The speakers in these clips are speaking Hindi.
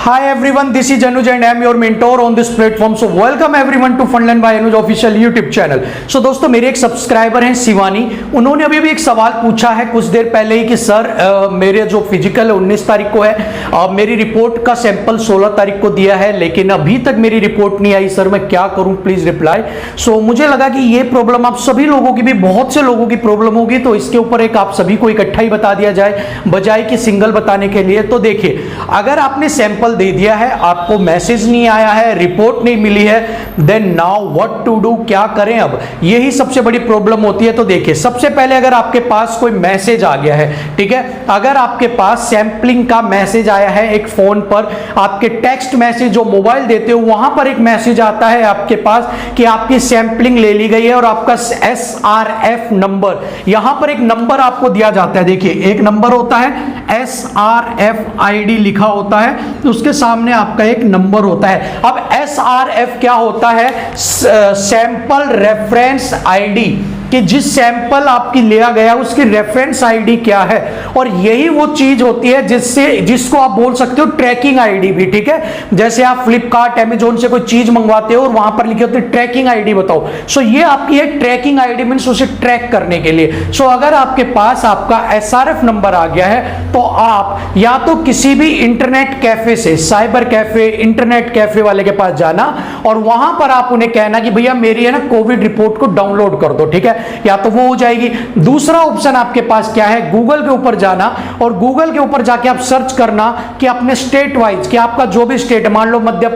Hi everyone, this is Anuj and I am your mentor on this platform. So welcome everyone to Fundlearn by Anuj official YouTube channel. So दोस्तों मेरे एक सब्सक्राइबर हैं शिवानी, उन्होंने अभी भी एक सवाल पूछा है कुछ देर पहले ही कि सर मेरे जो फिजिकल है 19 तारीख को है, मेरी रिपोर्ट का सैंपल 16 तारीख को दिया है लेकिन अभी तक मेरी रिपोर्ट नहीं आई, सर मैं क्या करूं प्लीज रिप्लाई। सो मुझे लगा कि ये प्रॉब्लम आप सभी लोगों की भी, बहुत से लोगों की प्रॉब्लम होगी, तो इसके ऊपर एक आप सभी को इकट्ठा ही बता दिया जाए बजाय कि सिंगल बताने के लिए। तो देखिए, अगर आपने सैंपल दे दिया है, आपको मैसेज नहीं आया है, रिपोर्ट नहीं मिली है, then now what to do, क्या करें अब, यही सबसे बड़ी प्रॉब्लम होती है। तो देखिए, सबसे पहले अगर आपके पास कोई मैसेज आ गया है, ठीक है, अगर आपके पास सैंपलिंग का मैसेज आया है एक फोन पर, आपके टेक्स्ट मैसेज जो मोबाइल देते हो वहां पर एक मैसेज आता है आपके पास कि आपकी सैंपलिंग ले ली गई है और आपका SRF नंबर, यहां पर एक नंबर आपको दिया जाता है। देखिए, एक नंबर होता है SRF ID लिखा होता है, उसके सामने आपका एक नंबर होता है। अब SRF क्या होता है? सैंपल रेफरेंस आईडी, कि जिस सैंपल आपकी लिया गया उसकी रेफरेंस आईडी क्या है, और यही वो चीज होती है जिसको आप बोल सकते हो ट्रैकिंग आईडी भी, ठीक है। जैसे आप फ्लिपकार्ट अमेजोन से कोई चीज मंगवाते हो और वहां पर लिखी होती है ट्रैकिंग आईडी बताओ, सो ये आपकी एक ट्रैकिंग आईडी मींस उसे ट्रैक करने के लिए। सो अगर आपके पास आपका SRF नंबर आ गया है तो आप या तो किसी भी इंटरनेट कैफे से, साइबर कैफे, इंटरनेट कैफे वाले के पास जाना और वहां पर आप उन्हें कहना कि भैया मेरी है ना कोविड रिपोर्ट को डाउनलोड कर दो, ठीक है, या तो वो हो जाएगी। दूसरा ऑप्शन आपके पास क्या है? गूगल के ऊपर जाना और गूगल के ऊपर जाके आप सर्च करना कि अपने स्टेट वाइज, कि आपका जो भी स्टेट, मान लो मध्य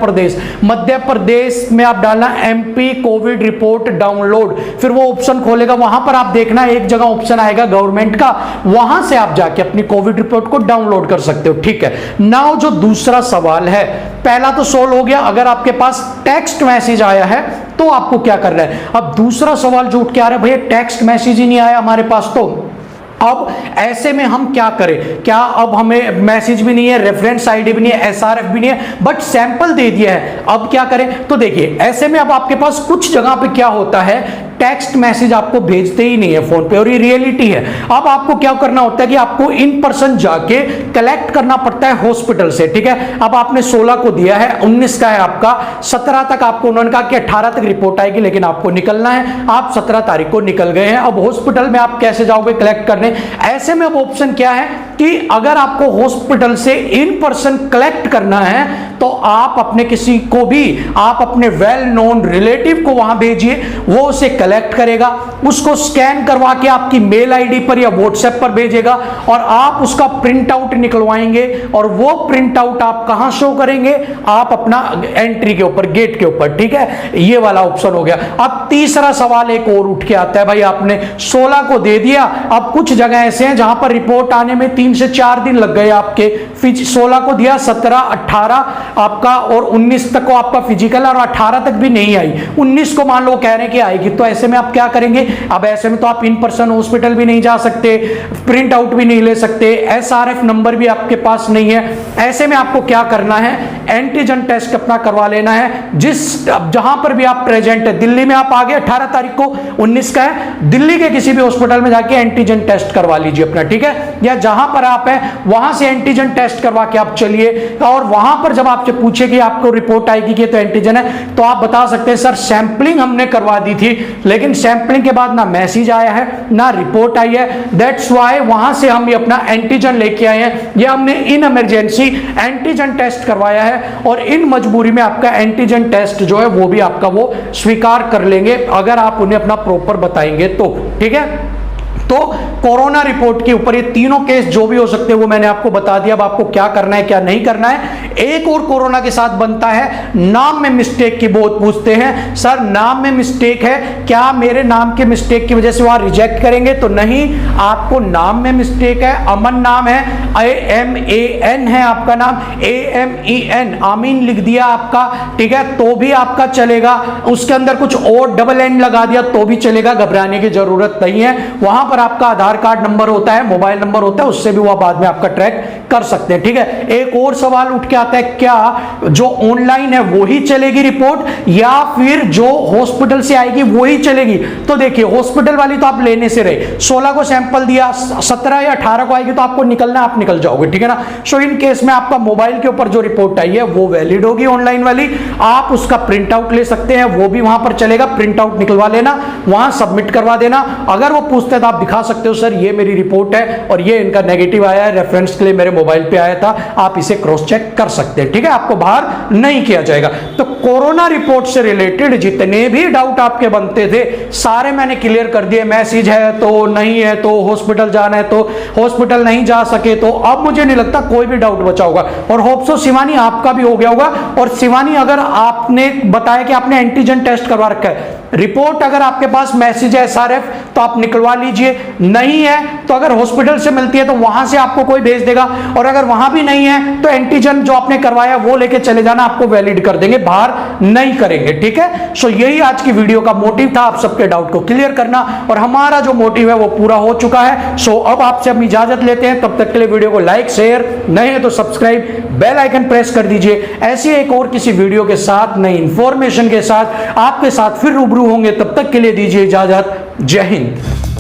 प्रदेश में आप डालना MP कोविड रिपोर्ट डाउनलोड, फिर वो ऑप्शन खोलेगा, वहां पर आप देखना एक जगह ऑप्शन आएगा गवर्नमेंट का, वहां से आप जाके अपनी कोविड रिपोर्ट को डाउनलोड कर सकते हो, ठीक है। नाउ जो दूसरा सवाल है, पहला तो सोल्व हो गया, अगर आपके पास टेक्स्ट मैसेज आया है तो आपको क्या करना है। अब दूसरा सवाल जो उठ के आ रहा है, भैया टेक्स्ट मैसेज ही नहीं आया हमारे पास, तो अब ऐसे में हम क्या करें? क्या अब हमें मैसेज भी नहीं है, रेफरेंस आईडी भी नहीं है, SRF भी नहीं है, बट सैंपल दे दिया है, अब क्या करें? तो देखिए, ऐसे में अब आपके पास कुछ जगह पे क्या होता है, टेक्स्ट मैसेज आपको भेजते ही नहीं है फोन पे, और ये रियलिटी है। अब आपको क्या करना होता है कि आपको इन पर्सन जाके कलेक्ट करना पड़ता है हॉस्पिटल से, ठीक है। अब आपने 16 को दिया है, 19 का है आपका, 17 तक आपको उन्होंने कहा कि 18 तक रिपोर्ट आएगी, लेकिन आपको निकलना है, आप 17 तारीख को निकल गए हैं। अब हॉस्पिटल में आप कैसे जाओगे कलेक्ट करने? ऐसे में अब ऑप्शन क्या है कि अगर आपको हॉस्पिटल से इन पर्सन कलेक्ट करना है तो आप अपने किसी को भी, आप अपने वेल नोन रिलेटिव को वहां भेजिए, वो उसे कलेक्ट करेगा, उसको स्कैन करवा के आपकी मेल आईडी पर या व्हाट्सएप पर भेजेगा और आप उसका प्रिंट आउट निकलवाएंगे, और वो प्रिंट आउट आप कहां शो करेंगे? आप अपना एंट्री के ऊपर, गेट के ऊपर, ठीक है। ये वाला ऑप्शन हो गया। अब तीसरा सवाल एक और उठ के आता है, भाई आपने 16 को दे दिया, अब कुछ जगह ऐसे हैं जहां पर रिपोर्ट आने में 3 से 4 दिन लग गए आपके, 16 को दिया, 17, 18 आपका और 19 तक को आपका फिजिकल, और 18 तक भी नहीं आई, 19 को मान लो कह रहे हैं कि आएगी, तो ऐसे में आप क्या करेंगे? अब ऐसे में तो आप इन पर्सन हॉस्पिटल भी नहीं जा सकते, प्रिंट आउट भी नहीं ले सकते, SRF नंबर भी आपके पास नहीं है। ऐसे में आपको क्या करना है? एंटीजन टेस्ट अपना करवा लेना है, जहां पर भी आप प्रेजेंट है। दिल्ली में आप आ गए 18 तारीख को, 19 का है, दिल्ली के किसी भी हॉस्पिटल में जाके एंटीजन टेस्ट करवा लीजिए अपना, ठीक है, या जहां पर आप हैं वहां से एंटीजन टेस्ट करवा के आप चलिए, और वहां पर जब आपसे पूछे कि आपको रिपोर्ट आएगी कि तो एंटीजन है, तो आप बता सकते हैं सर सैंपलिंग हमने करवा दी थी लेकिन सैंपलिंग के बाद ना मैसेज आया है ना रिपोर्ट आई है, दैट्स व्हाई वहां से हम ये अपना एंटीजन लेके आए हैं, ये हमने इन इमरजेंसी एंटीजन टेस्ट करवाया है, और इन मजबूरी में आपका एंटीजन टेस्ट जो है वो भी आपका वो स्वीकार कर लेंगे अगर आप उन्हें अपना प्रॉपर बताएंगे तो, ठीक है। तो कोरोना रिपोर्ट के ऊपर ये तीनों केस जो भी हो सकते हैं वो मैंने आपको बता दिया। अब आपको क्या करना है क्या नहीं करना है। एक और कोरोना के साथ बनता है, नाम में मिस्टेक की बहुत पूछते हैं, सर नाम में मिस्टेक है, क्या मेरे नाम के मिस्टेक की वजह से वहां रिजेक्ट करेंगे? तो नहीं, आपको नाम में मिस्टेक है, अमन नाम है, AMAN है आपका नाम, AMEN, आमीन लिख दिया आपका, ठीक है, तो भी आपका चलेगा। उसके अंदर कुछ और डबल N लगा दिया तो भी चलेगा, घबराने की जरूरत नहीं है। वहां पर पर आपका आधार कार्ड नंबर होता है, मोबाइल नंबर होता है, उससे भी वो बाद में आपका ट्रैक कर सकते हैं। ठीक है, एक और सवाल उठ के आता है, क्या जो ऑनलाइन है वो ही चलेगी रिपोर्ट या फिर जो हॉस्पिटल से आएगी वो ही चलेगी? तो देखिए, हॉस्पिटल वाली तो आप लेने से रहे, 16 को सैंपल दिया, 17 या 18 को आएगी तो आपको निकलना, आप निकल जाओगे। ठीक है ना। सो इन केस में आपका मोबाइल के ऊपर जो रिपोर्ट आई है वो वैलिड होगी, ऑनलाइन वाली। आप उसका प्रिंट आउट ले सकते हैं, वो भी वहां पर चलेगा, प्रिंट आउट निकलवा लेना, वहां सबमिट करवा देना। अगर वो पूछते हैं तो आप दिखा सकते हो, सर ये मेरी रिपोर्ट है और ये इनका नेगेटिव आया है, रेफरेंस के लिए मेरे मोबाइल पे आया था, आप इसे क्रॉस चेक कर सकते हैं। ठीक है, आपको बाहर नहीं किया जाएगा। तो कोरोना रिपोर्ट से रिलेटेड जितने भी डाउट आपके बनते थे सारे मैंने क्लियर कर दिए। मैसेज है तो नहीं है, तो हॉस्पिटल जाना है तो हॉस्पिटल नहीं जा सके, तो अब मुझे नहीं लगता कोई भी डाउट बचा होगा। और होप सो शिवानी आपका भी हो गया होगा। और शिवानी, अगर आपने बताया कि आपने एंटीजन टेस्ट करवा रखा है, रिपोर्ट अगर आपके पास मैसेज है एसआरएफ तो आप निकलवा लीजिए, नहीं है तो अगर हॉस्पिटल से मिलती है तो वहां से आपको कोई भेज देगा, और अगर वहां भी नहीं है तो एंटीजन जो आपने करवाया वो लेके चले जाना, आपको वैलिड कर देंगे, बाहर नहीं करेंगे। ठीक है, सो यही आज की वीडियो का मोटिव था, आप सबके डाउट को क्लियर करना, और हमारा जो मोटिव है वो पूरा हो चुका है। सो अब आपसे हम इजाजत लेते हैं, तब तक के लिए वीडियो को लाइक, शेयर, नए हैं तो सब्सक्राइब, बेल आइकन प्रेस कर दीजिए। ऐसी एक और किसी वीडियो के साथ, नई इंफॉर्मेशन के साथ आपके साथ फिर रूबरू होंगे, तब तक के लिए दीजिए इजाजत। जय हिंद।